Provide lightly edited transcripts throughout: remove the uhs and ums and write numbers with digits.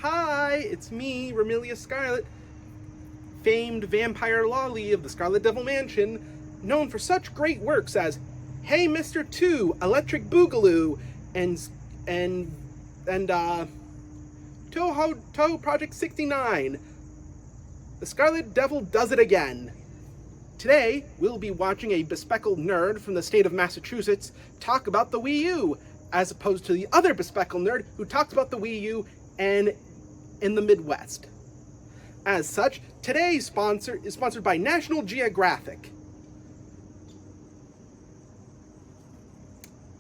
Hi, it's me, Romelia Scarlet, famed vampire lolly of the Scarlet Devil Mansion, known for such great works as Hey Mr. 2, Electric Boogaloo, and Toho Project 69. The Scarlet Devil does it again. Today, we'll be watching a bespectacled nerd from the state of Massachusetts talk about the Wii U, as opposed to the other bespectacled nerd who talks about the Wii U and in the Midwest. As such, today's sponsor is sponsored by National Geographic.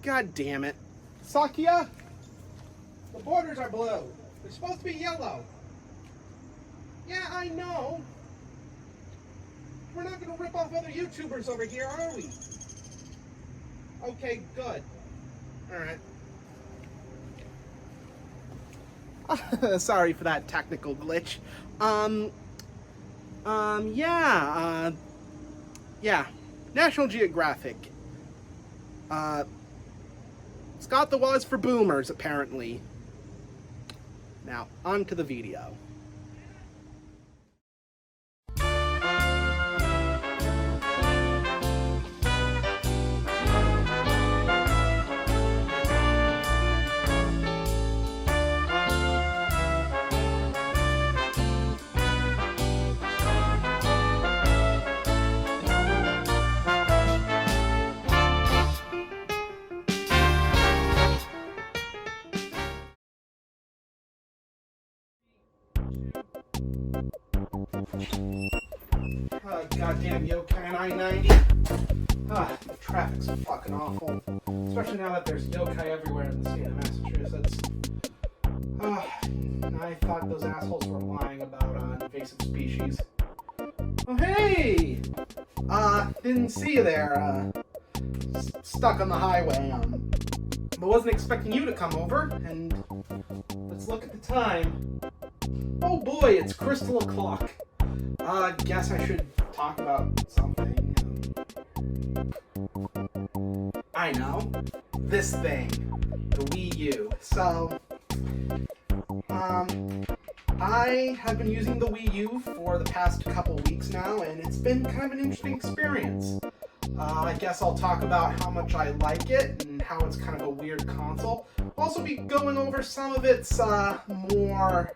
God damn it. Sakia, the borders are blue. They're supposed to be yellow. Yeah, I know. We're not going to rip off other YouTubers over here, are we? Okay, good. Alright. Sorry for that technical glitch. Yeah. National Geographic. It's got the was for boomers, apparently. Now, on to the video. Oh, goddamn yokai 990. The traffic's fucking awful. Especially now that there's yokai everywhere in the state of Massachusetts. I thought those assholes were lying about invasive species. Oh, hey! Didn't see you there. Stuck on the highway. But wasn't expecting you to come over, and let's look at the time. Oh boy, it's crystal o'clock. Guess I should talk about something. I know. This thing. The Wii U. So, I have been using the Wii U for the past couple weeks now, and it's been kind of an interesting experience. I guess I'll talk about how much I like it and how it's kind of a weird console. I'll also be going over some of its more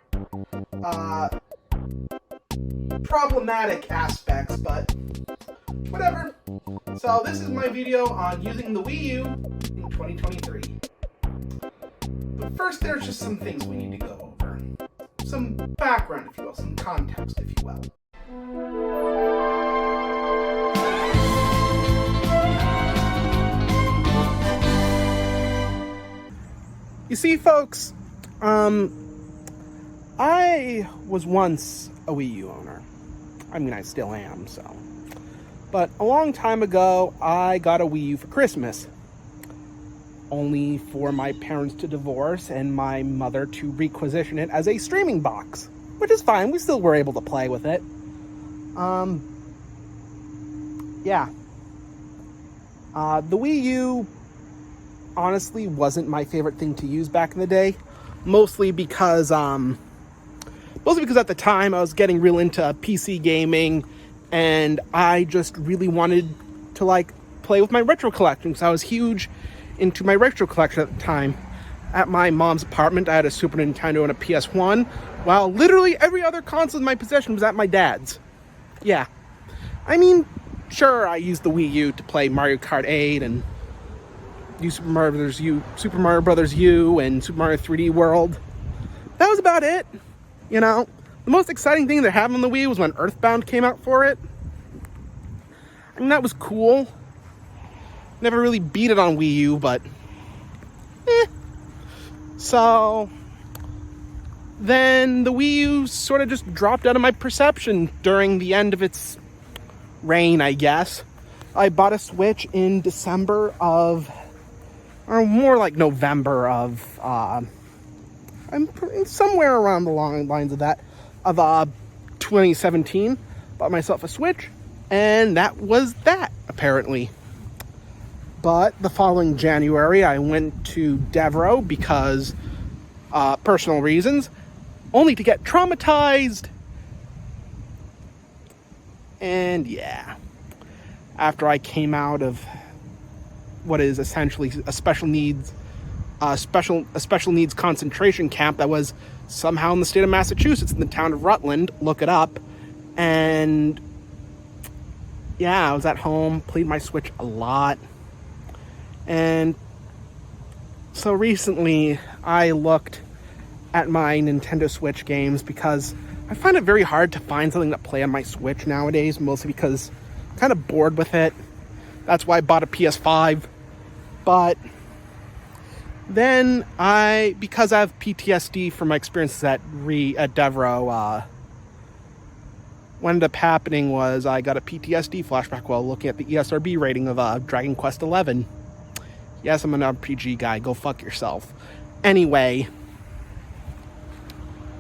problematic aspects, but whatever. So this is my video on using the Wii U in 2023. But first, there's just some things we need to go over. Some background, if you will, some context, if you will. You see, folks, I was once a Wii U owner. I mean, I still am, so. But a long time ago, I got a Wii U for Christmas. Only for my parents to divorce and my mother to requisition it as a streaming box. Which is fine, we still were able to play with it. Yeah. The Wii U honestly wasn't my favorite thing to use back in the day. Mostly because at the time I was getting real into PC gaming, and I just really wanted to play with my retro collection, because I was huge into my retro collection at the time. At my mom's apartment, I had a Super Nintendo and a PS1, while literally every other console in my possession was at my dad's. Yeah. I mean, sure, I used the Wii U to play Mario Kart 8 and Super Mario Brothers U and Super Mario 3D World. That was about it. You know, the most exciting thing that happened on the Wii was when EarthBound came out for it. I mean, that was cool. Never really beat it on Wii U, but So then the Wii U sort of just dropped out of my perception during the end of its reign, I guess. I bought a Switch in December of, or more like November of, I'm somewhere around the lines of that, of 2017. Bought myself a Switch, and that was that, apparently. But the following January, I went to Devereaux because personal reasons, only to get traumatized. And yeah, after I came out of what is essentially a special needs concentration camp that was somehow in the state of Massachusetts, in the town of Rutland, look it up. And yeah, I was at home, played my Switch a lot. And so recently I looked at my Nintendo Switch games because I find it very hard to find something to play on my Switch nowadays, mostly because I'm kind of bored with it. That's why I bought a PS5. But then because I have PTSD from my experiences at Devro, what ended up happening was I got a PTSD flashback while looking at the ESRB rating of Dragon Quest XI. Yes, I'm an RPG guy. Go fuck yourself. Anyway,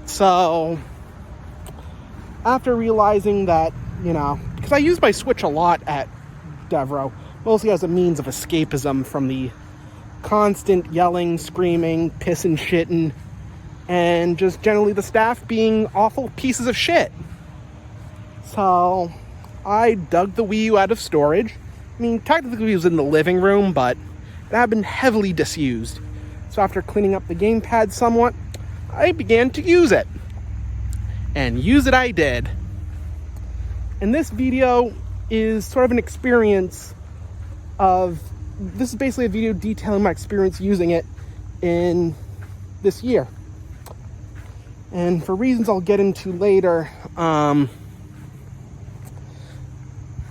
so after realizing that, because I use my Switch a lot at Devro, mostly as a means of escapism from the constant yelling, screaming, pissing, shitting, and just generally the staff being awful pieces of shit. So I dug the Wii U out of storage. I mean, technically it was in the living room, but it had been heavily disused. So after cleaning up the gamepad somewhat, I began to use it. And use it I did. And this video is sort of an experience this is basically a video detailing my experience using it in this year. And for reasons I'll get into later,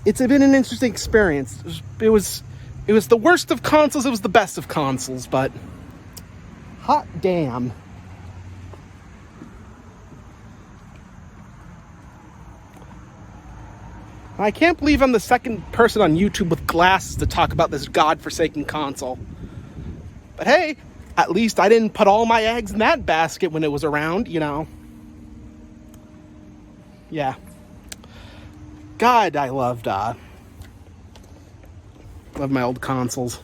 it's been an interesting experience. It was the worst of consoles, it was the best of consoles, but hot damn. I can't believe I'm the second person on YouTube with glasses to talk about this godforsaken console. But hey, at least I didn't put all my eggs in that basket when it was around, Yeah. God, I loved my old consoles.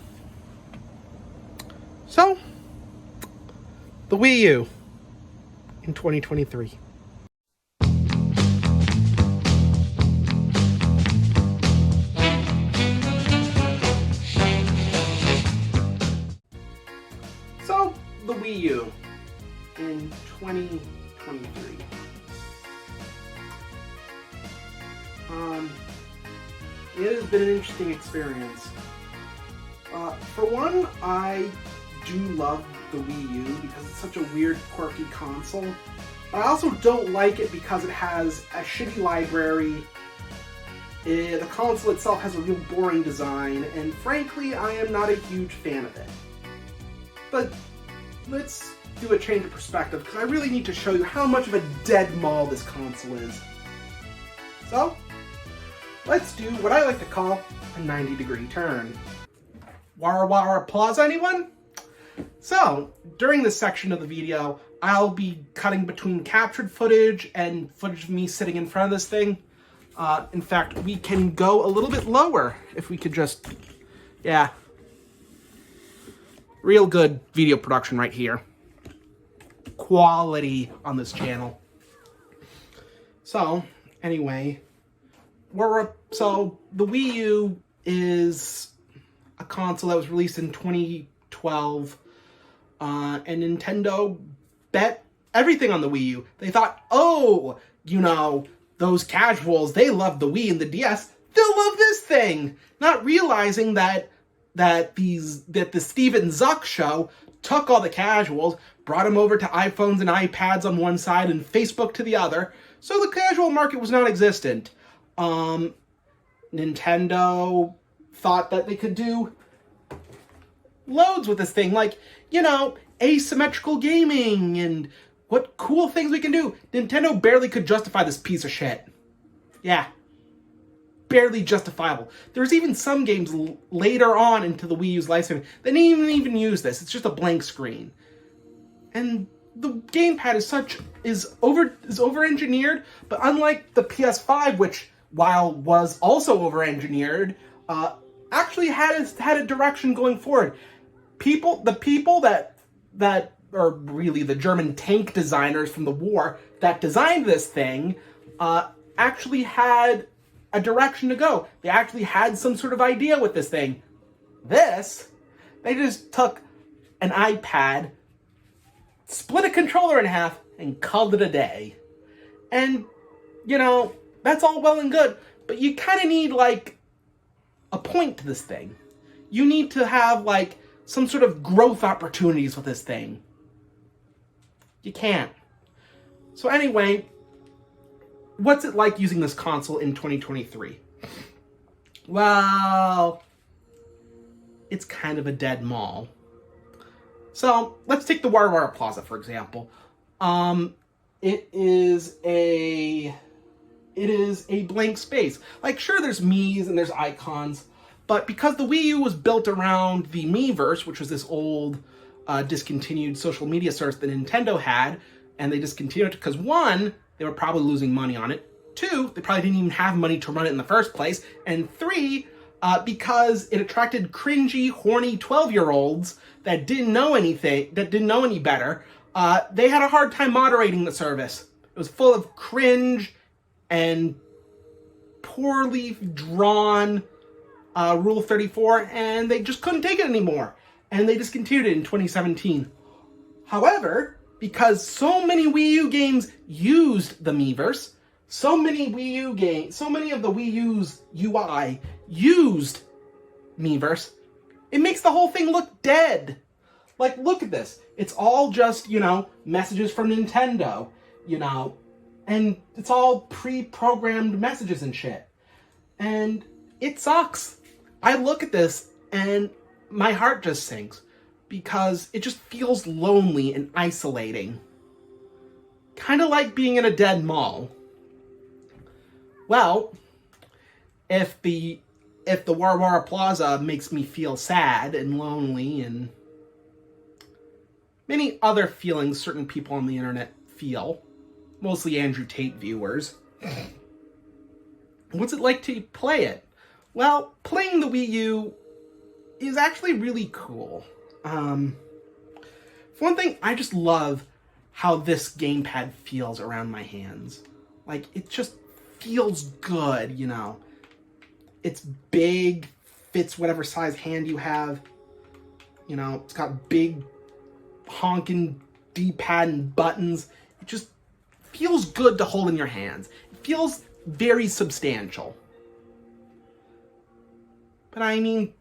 So, the Wii U in 2023. So, the Wii U in 2023. It has been an interesting experience. For one, I do love the Wii U because it's such a weird, quirky console. But I also don't like it because it has a shitty library. The console itself has a real boring design, and frankly, I am not a huge fan of it. But let's do a change of perspective, because I really need to show you how much of a dead mall this console is. So, let's do what I like to call a 90-degree turn. Wara wara applause, anyone? So, during this section of the video, I'll be cutting between captured footage and footage of me sitting in front of this thing. In fact, we can go a little bit lower if we could just, yeah. Real good video production right here. Quality on this channel. So, anyway, so the Wii U is a console that was released in 2012, and Nintendo bet everything on the Wii U. They thought, oh, those casuals, they love the Wii and the DS, they'll love this thing, not realizing that the Steven Zuck show took all the casuals, brought them over to iPhones and iPads on one side and Facebook to the other, so the casual market was non-existent. Nintendo thought that they could do loads with this thing, like, asymmetrical gaming and what cool things we can do. Nintendo barely could justify this piece of shit. Yeah. Barely justifiable. There's even some games later on into the Wii U's lifespan that didn't even use this. It's just a blank screen. And the gamepad is over-engineered, but unlike the PS5, which, while was also over-engineered, actually had a direction going forward. The people that or really the German tank designers from the war that designed this thing, actually had a direction to go. They actually had some sort of idea with this thing. They just took an iPad, split a controller in half, and called it a day. And, that's all well and good, but you kind of need, a point to this thing. You need to have, some sort of growth opportunities with this thing. You can't. So anyway, what's it like using this console in 2023? Well, it's kind of a dead mall. So let's take the Warware Plaza, for example. It is a blank space. Sure, there's Mii's and there's icons, but because the Wii U was built around the Miiverse, which was this old, discontinued social media service that Nintendo had, and they discontinued it because, one, they were probably losing money on it. Two, they probably didn't even have money to run it in the first place. And three, because it attracted cringy, horny 12-year-olds that didn't know anything, that didn't know any better, they had a hard time moderating the service. It was full of cringe and poorly drawn Rule 34, and they just couldn't take it anymore. And they discontinued it in 2017. However, because so many Wii U games used the Miiverse, so many of the Wii U's UI used Miiverse, it makes the whole thing look dead. Look at this. It's all just, messages from Nintendo, and it's all pre-programmed messages and shit. And it sucks. I look at this and my heart just sinks because it just feels lonely and isolating. Kind of like being in a dead mall. Well, if the Warware Plaza makes me feel sad and lonely and many other feelings certain people on the internet feel, mostly Andrew Tate viewers, what's it like to play it? Well, playing the Wii U is actually really cool. For one thing, I just love how this gamepad feels around my hands. It just feels good, It's big, fits whatever size hand you have. It's got big honking D-pad and buttons. It just feels good to hold in your hands. It feels very substantial. But I mean,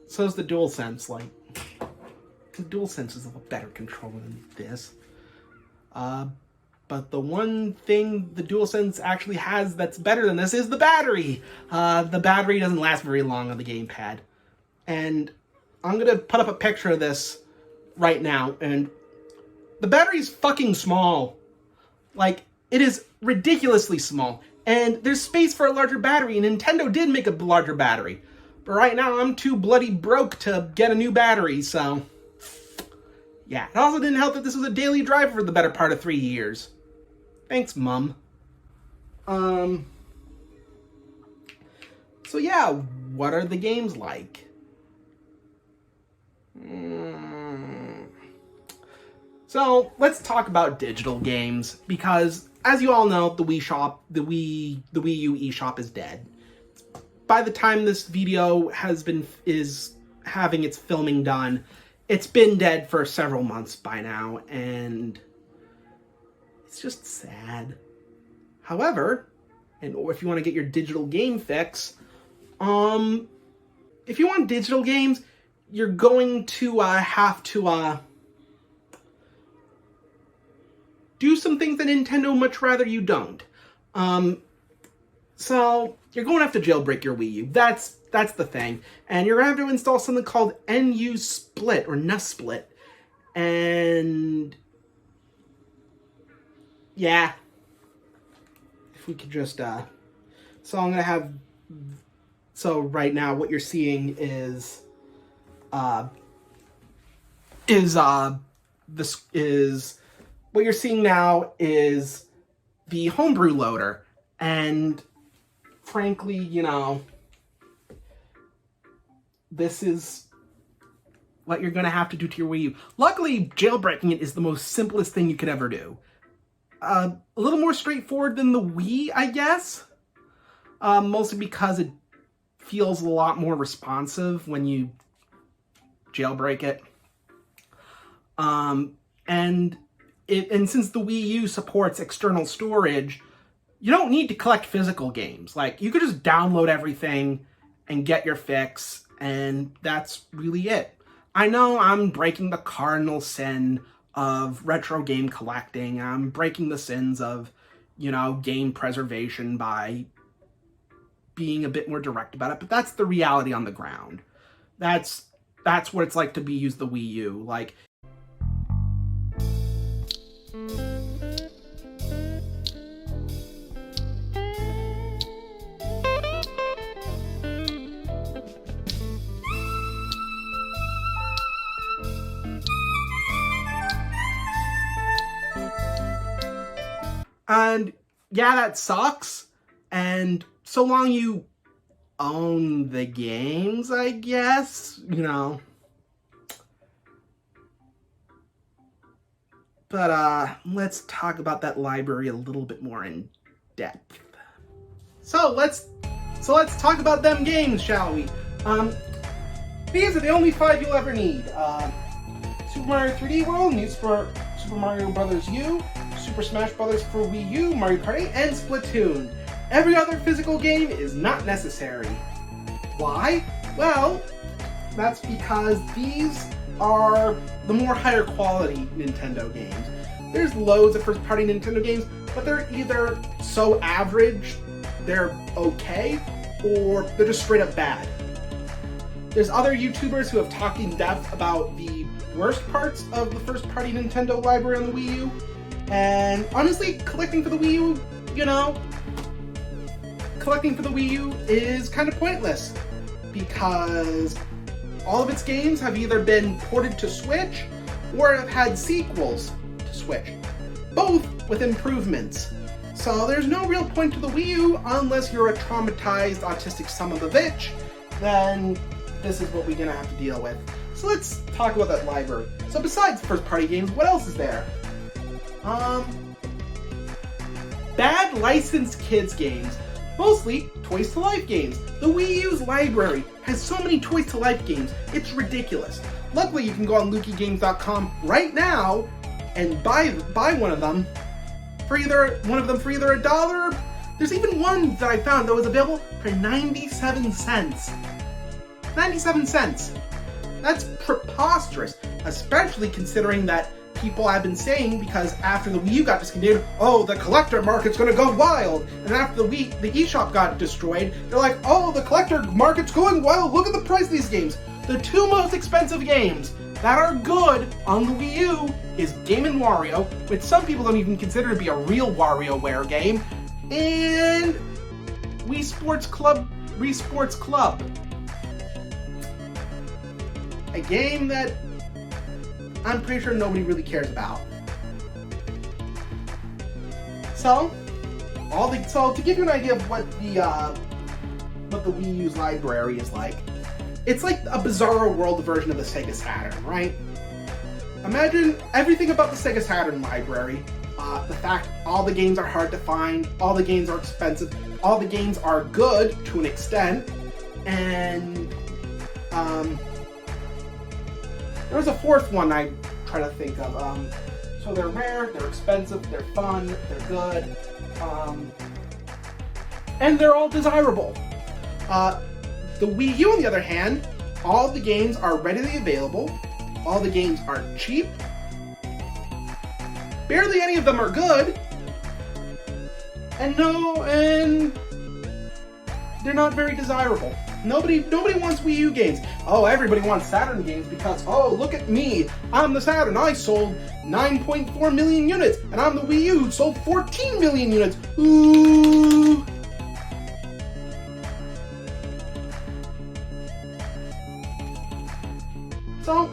so's the DualSense. The DualSense is a better controller than this. But the one thing the DualSense actually has that's better than this is the battery. The battery doesn't last very long on the gamepad. And I'm going to put up a picture of this right now. And the battery's fucking small. It is ridiculously small. And there's space for a larger battery. And Nintendo did make a larger battery. But right now, I'm too bloody broke to get a new battery, so yeah. It also didn't help that this was a daily driver for the better part of 3 years. Thanks, Mum. So yeah, what are the games like? So let's talk about digital games, because as you all know, the Wii U eShop is dead. By the time this video is having its filming done, it's been dead for several months by now, and it's just sad. However, and if you want to get your digital game fix, if you want digital games, you're going to have to do some things that Nintendo much rather you don't. So you're going to have to jailbreak your Wii U. That's the thing. And you're going to have to install something called NU Split or NUSplit. And yeah, if we could just so I'm going to have, so right now what you're seeing is what you're seeing now is the homebrew loader. And frankly, this is what you're going to have to do to your Wii U. Luckily, jailbreaking it is the most simplest thing you could ever do. A little more straightforward than the Wii, I guess. Mostly because it feels a lot more responsive when you jailbreak it. And since the Wii U supports external storage, you don't need to collect physical games. Like, you could just download everything and get your fix, and that's really it. I know I'm breaking the cardinal sin of retro game collecting. I'm breaking the sins of, game preservation by being a bit more direct about it, but that's the reality on the ground. That's what it's like to use the Wii U. Like, and yeah, that sucks. And so long you own the games, I guess, But let's talk about that library a little bit more in depth. So let's talk about them games, shall we? These are the only 5 you'll ever need. Super Mario 3D World, New Super Mario Bros. U, Super Smash Bros. For Wii U, Mario Kart 8, and Splatoon. Every other physical game is not necessary. Why? Well, that's because these are the more higher quality Nintendo games. There's loads of first-party Nintendo games, but they're either so average, they're okay, or they're just straight up bad. There's other YouTubers who have talked in depth about the worst parts of the first-party Nintendo library on the Wii U, and honestly, collecting for the Wii U, collecting for the Wii U is kind of pointless, because all of its games have either been ported to Switch or have had sequels to Switch, both with improvements. So there's no real point to the Wii U unless you're a traumatized autistic son of a bitch, then this is what we're gonna have to deal with. So let's talk about that library. So besides first-party games, what else is there? Bad licensed kids games. Mostly Toys to Life games. The Wii U's library has so many Toys to Life games, it's ridiculous. Luckily, you can go on LukiGames.com right now and buy one of them for either $1. There's even one that I found that was available for 97 cents. 97 cents. That's preposterous, especially considering that people have been saying, because after the Wii U got discontinued, oh, the collector market's gonna go wild. And after the eShop got destroyed, they're like, oh, the collector market's going wild. Look at the price of these games. The 2 most expensive games that are good on the Wii U is Game & Wario, which some people don't even consider to be a real WarioWare game, and Wii Sports Club. A game that I'm pretty sure nobody really cares about. So to give you an idea of what the Wii U's library is like, it's like a Bizarro World version of the Sega Saturn, right? Imagine everything about the Sega Saturn library. The fact all the games are hard to find, all the games are expensive, all the games are good to an extent, and there was a 4th one I try to think of. So they're rare, they're expensive, they're fun, they're good, and they're all desirable. The Wii U, on the other hand, all the games are readily available, all the games are cheap, barely any of them are good, and they're not very desirable. Nobody wants Wii U games. Oh, everybody wants Saturn games because, oh, look at me. I'm the Saturn. I sold 9.4 million units, and I'm the Wii U who sold 14 million units. Ooh. So,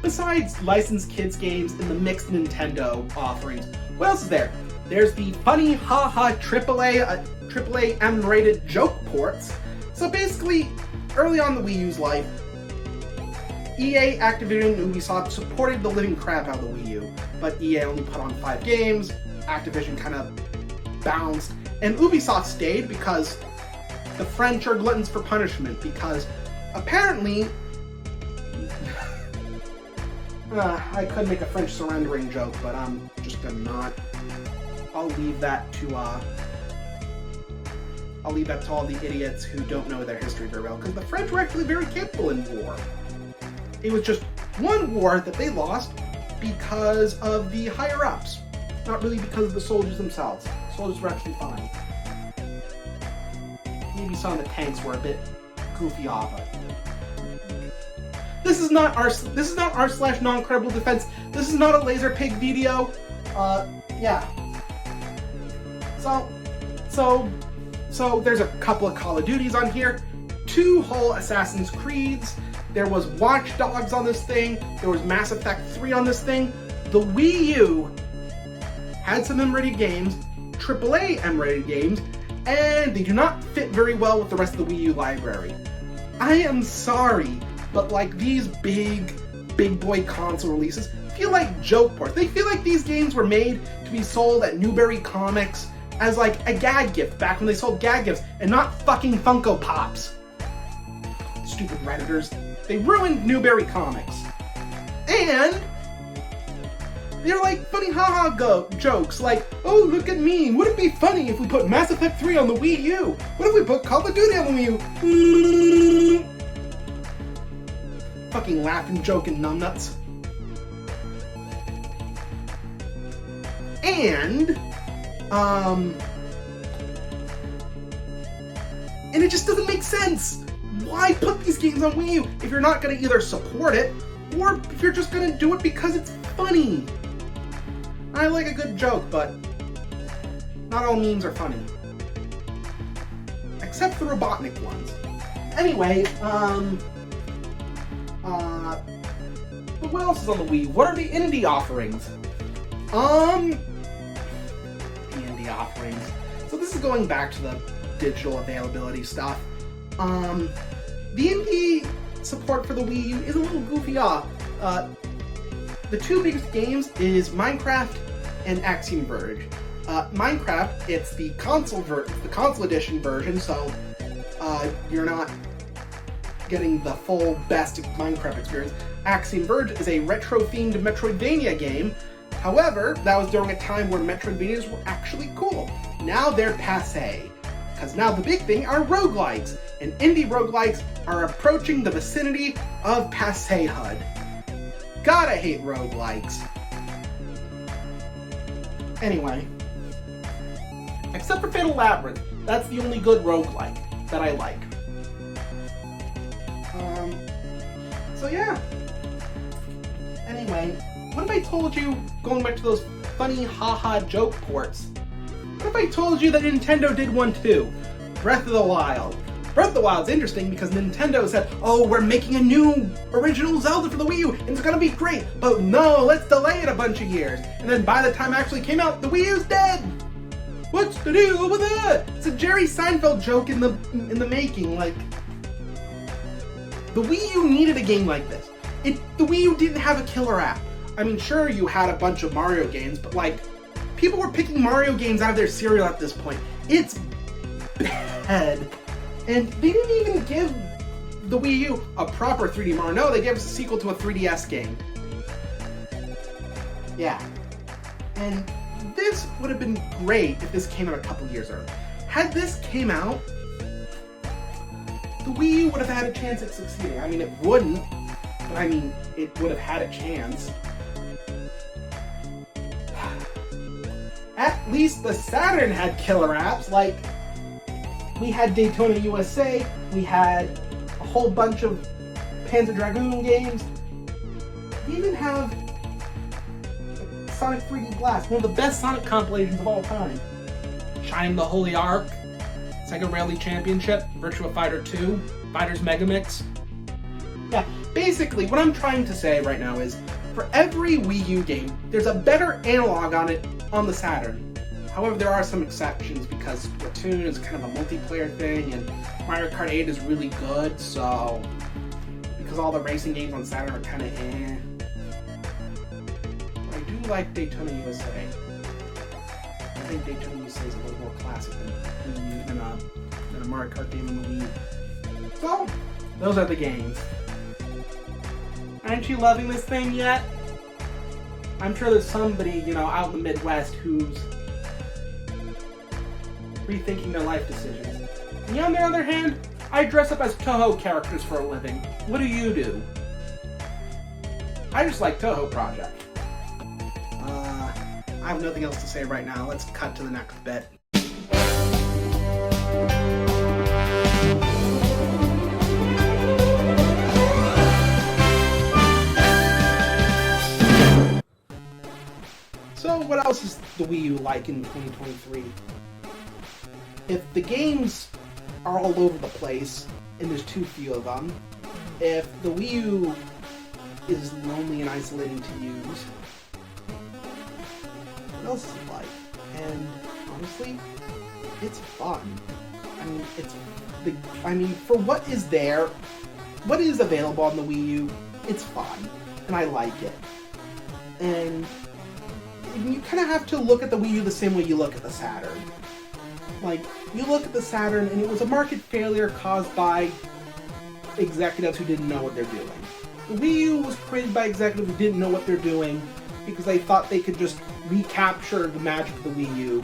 besides licensed kids games and the mixed Nintendo offerings, what else is there? There's the funny, haha, AAA M-rated joke ports. So basically, early on in the Wii U's life, EA, Activision, and Ubisoft supported the living crap out of the Wii U, but EA only put on 5 games, Activision kind of bounced, and Ubisoft stayed because the French are gluttons for punishment, because apparently I could make a French surrendering joke, but I'm just gonna not. I'll leave that to all the idiots who don't know their history very well, because the French were actually very capable in war. It was just one war that they lost because of the higher-ups, not really because of the soldiers themselves. The soldiers were actually fine. Maybe some of the tanks were a bit goofy off, but this is not r/non-credible defense. This is not a laser pig video. Yeah. So there's a couple of Call of Duties on here, 2 whole Assassin's Creeds. There was Watch Dogs on this thing. There was Mass Effect 3 on this thing. The Wii U had some M-rated games, AAA M-rated games, and they do not fit very well with the rest of the Wii U library. I am sorry, but like these big boy console releases feel like joke ports. They feel like these games were made to be sold at Newberry Comics as like a gag gift back when they sold gag gifts and not fucking Funko Pops. Stupid Redditors. They ruined Newberry Comics. And they're like funny haha jokes like, oh, look at me. Would it be funny if we put Mass Effect 3 on the Wii U? What if we put Call of Duty on the Wii U? Fucking laughing, joking numbnuts. And it just doesn't make sense. Why put these games on Wii U if you're not going to either support it, or if you're just going to do it because it's funny? I like a good joke, but not all memes are funny. Except the Robotnik ones. Anyway, what else is on the Wii? What are the indie offerings? The indie offerings. So this is going back to the digital availability stuff. The indie support for the Wii U is a little goofy off. The 2 biggest games is Minecraft and Axiom Verge. Minecraft, it's the console edition version, so you're not getting the full best Minecraft experience. Axiom Verge is a retro-themed Metroidvania game. However, that was during a time where Metroidvanias were actually cool. Now they're passé, because now the big thing are roguelikes, and indie roguelikes are approaching the vicinity of passéhood. God, I hate roguelikes. Anyway, except for Fatal Labyrinth, that's the only good roguelike that I like. So yeah. Anyway, what if I told you, going back to those funny haha joke ports, what if I told you that Nintendo did one too? Breath of the Wild. Breath of the Wild's interesting because Nintendo said, oh, we're making a new original Zelda for the Wii U, and it's gonna be great, but no, let's delay it a bunch of years. And then by the time it actually came out, the Wii U's dead! What's the deal with that? It's a Jerry Seinfeld joke in the making, like, the Wii U needed a game like this. The Wii U didn't have a killer app. I mean, sure, you had a bunch of Mario games, but like, people were picking Mario games out of their cereal at this point. It's bad. And they didn't even give the Wii U a proper 3D Mario. No, they gave us a sequel to a 3DS game. Yeah. And this would have been great if this came out a couple years earlier. Had this came out, the Wii U would have had a chance at succeeding. I mean, it wouldn't, but I mean, it would have had a chance. At least the Saturn had killer apps, like, we had Daytona USA, we had a whole bunch of Panzer Dragoon games. We even have Sonic 3D Blast, one of the best Sonic compilations of all time. Shining the Holy Ark, Sega Rally Championship, Virtua Fighter 2, Fighters Megamix. Yeah, basically what I'm trying to say right now is, for every Wii U game, there's a better analog on it on the Saturn. However, there are some exceptions because Splatoon is kind of a multiplayer thing, and Mario Kart 8 is really good, so because because all the racing games on Saturn are kind of eh. I do like Daytona USA. I think Daytona USA is a little more classic than a Mario Kart game on the Wii. So, those are the games. Aren't you loving this thing yet? I'm sure there's somebody, you know, out in the Midwest who's rethinking their life decisions. Me, on the other hand, I dress up as Toho characters for a living. What do you do? I just like Toho Project. I have nothing else to say right now. Let's cut to the next bit. So what else is the Wii U like in 2023? If the games are all over the place, and there's too few of them, if the Wii U is lonely and isolating to use, what else is it like? And honestly, it's fun. I mean, for what is there, what is available on the Wii U, it's fun, and I like it. And you kind of have to look at the Wii U the same way you look at the Saturn. Like, you look at the Saturn, and it was a market failure caused by executives who didn't know what they're doing. The Wii U was created by executives who didn't know what they're doing because they thought they could just recapture the magic of the Wii U.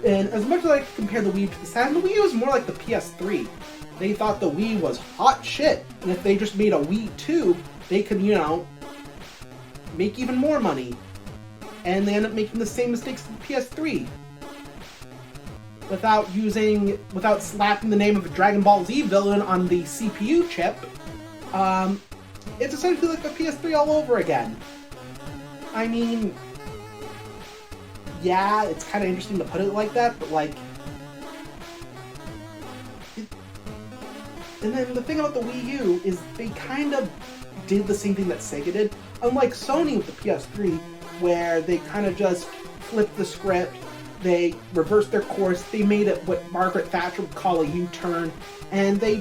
And as much as I compare the Wii U to the Saturn, the Wii U is more like the PS3. They thought the Wii was hot shit, and if they just made a Wii 2, they could, you know, make even more money. And they end up making the same mistakes as the PS3. Without slapping the name of a Dragon Ball Z villain on the CPU chip, it's essentially like the PS3 all over again. I mean, yeah, it's kind of interesting to put it like that, but like... And then the thing about the Wii U is they kind of did the same thing that Sega did. Unlike Sony with the PS3, where they kind of just flipped the script, they reversed their course, they made it what Margaret Thatcher would call a U-turn, and they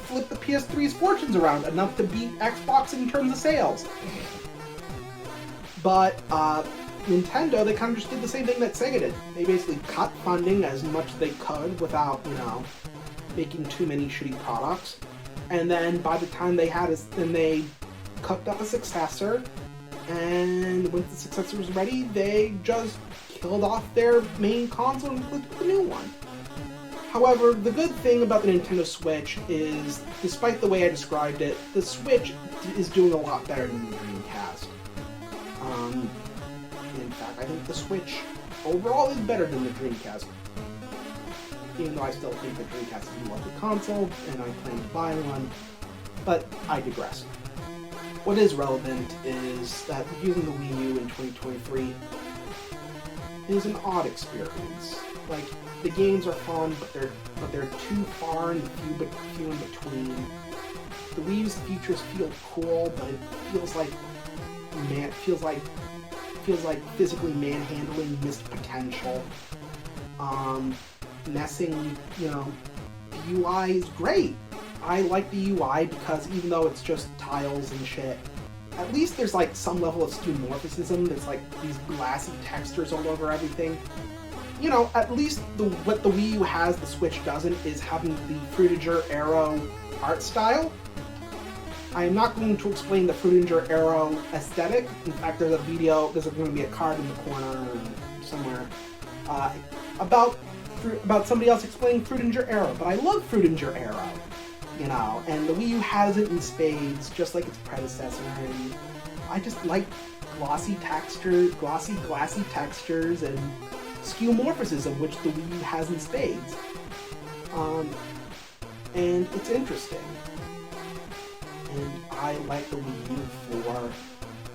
flipped the PS3's fortunes around enough to beat Xbox in terms of sales. But Nintendo, they kind of just did the same thing that Sega did. They basically cut funding as much as they could without, you know, making too many shitty products. And then by the time they had then they cooked up a successor, and when the successor was ready, they just killed off their main console and flipped the new one. However, the good thing about the Nintendo Switch is, despite the way I described it, the Switch is doing a lot better than the Dreamcast. In fact, I think the Switch overall is better than the Dreamcast. Even though I still think the Dreamcast is a lovely console, and I plan to buy one, but I digress. What is relevant is that using the Wii U in 2023 is an odd experience. Like, the games are fun, but they're too far and few in between. The Wii U's features feel cool, but it feels like physically manhandling missed potential. Messing, you know, the UI is great. I like the UI because even though it's just tiles and shit, at least there's like some level of skeuomorphism. There's like these glassy textures all over everything. You know, at least what the Wii U has, the Switch doesn't, is having the Fruitiger Arrow art style. I am not going to explain the Fruitiger Arrow aesthetic. In fact, there's going to be a card in the corner somewhere about somebody else explaining Fruitiger Arrow. But I love Fruitiger Arrow. You know, and the Wii U has it in spades, just like its predecessor, and I just like glassy textures and skeuomorphism, which the Wii U has in spades. And it's interesting. And I like the Wii U for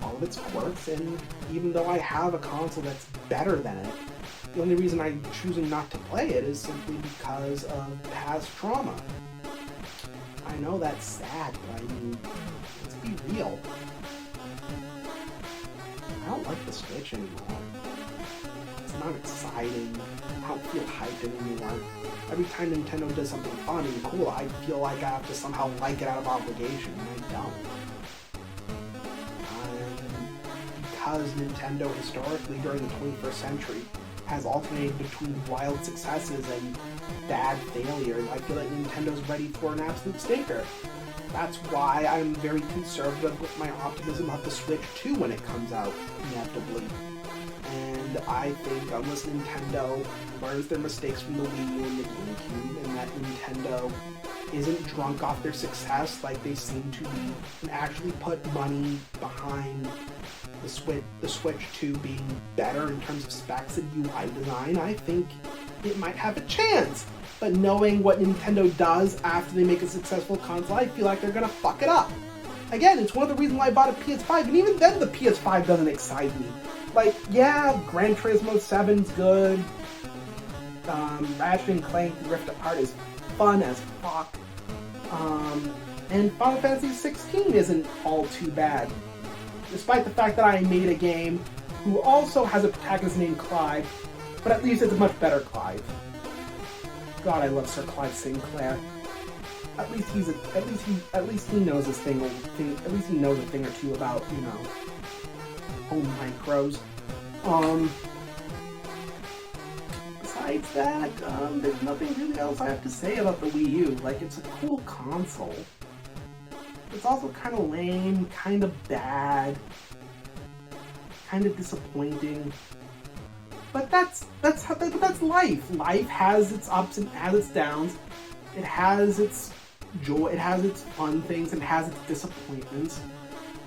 all of its quirks, and even though I have a console that's better than it, the only reason I'm choosing not to play it is simply because of past trauma. I know that's sad, but I mean, let's be real. I don't like the Switch anymore. It's not exciting. I don't feel hyped anymore. Every time Nintendo does something fun and cool, I feel like I have to somehow like it out of obligation, and I don't. Because Nintendo historically during the 21st century has alternated between wild successes and bad failures, I feel like Nintendo's ready for an absolute stinker. That's why I'm very conservative with my optimism of the Switch 2 when it comes out, inevitably. And I think unless Nintendo learns their mistakes from the Wii U and the GameCube, and that Nintendo isn't drunk off their success like they seem to be, and actually put money behind the Switch 2 being better in terms of specs and UI design, I think it might have a chance. But knowing what Nintendo does after they make a successful console, I feel like they're gonna fuck it up. Again, it's one of the reasons why I bought a PS5, and even then the PS5 doesn't excite me. Like, yeah, Gran Turismo 7's good, Ratchet and Clank Rift Apart is fun as fuck, and Final Fantasy 16 isn't all too bad. Despite the fact that I made a game who also has a protagonist named Clive, but at least it's a much better Clive. God, I love Sir Clive Sinclair. At least he knows his thing. At least he knows a thing or two about, you know, home micros. Besides that, there's nothing really else I have to say about the Wii U. Like, it's a cool console. It's also kind of lame, kind of bad, kind of disappointing. But that's life. Life has its ups and has its downs. It has its joy, it has its fun things, and it has its disappointments.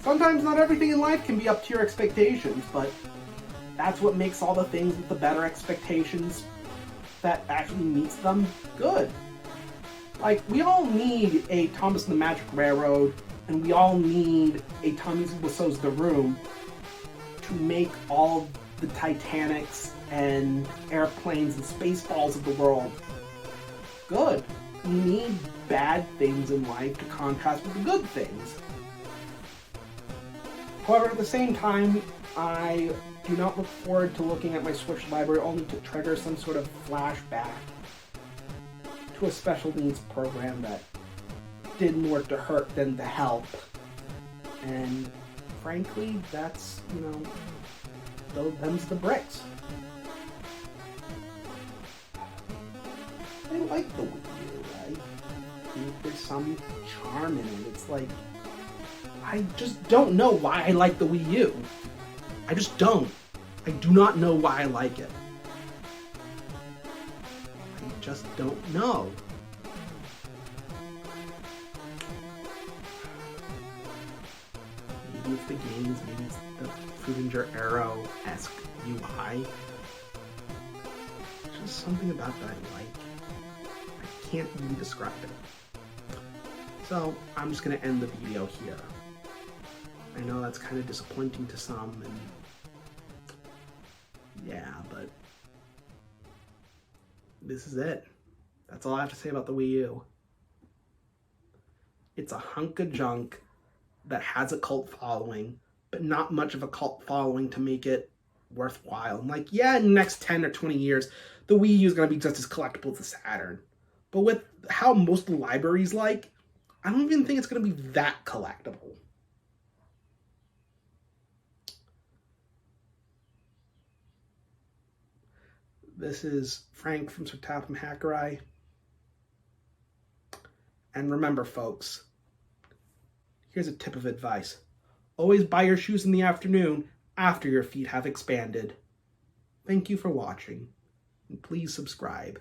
Sometimes not everything in life can be up to your expectations, but that's what makes all the things with the better expectations that actually meets them good. Like, we all need a Thomas and the Magic Railroad, and we all need a Tommy Wiseau's The Room to make all the Titanics and airplanes and Spaceballs of the world good. We need bad things in life to contrast with the good things. However, at the same time, I do not look forward to looking at my Switch library only to trigger some sort of flashback to a special needs program that did more to hurt than to help. And frankly, that's, you know, them's the bricks. I like the Wii U. I think there's some charm in it. It's like, I just don't know why I like the Wii U. I just don't. I do not know why I like it. I just don't know. Maybe it's the games, maybe it's the Fudinger Arrow-esque UI. There's just something about that I like. I can't really describe it. So, I'm just gonna end the video here. I know that's kind of disappointing to some, and yeah, but this is it. That's all I have to say about the Wii U. It's a hunk of junk that has a cult following, but not much of a cult following to make it worthwhile. And like, yeah, in the next 10 or 20 years, the Wii U is going to be just as collectible as the Saturn. But with how most of the library's like, I don't even think it's going to be that collectible. This is Frank from SirTophamHakurei. And remember, folks, here's a tip of advice. Always buy your shoes in the afternoon after your feet have expanded. Thank you for watching, and please subscribe.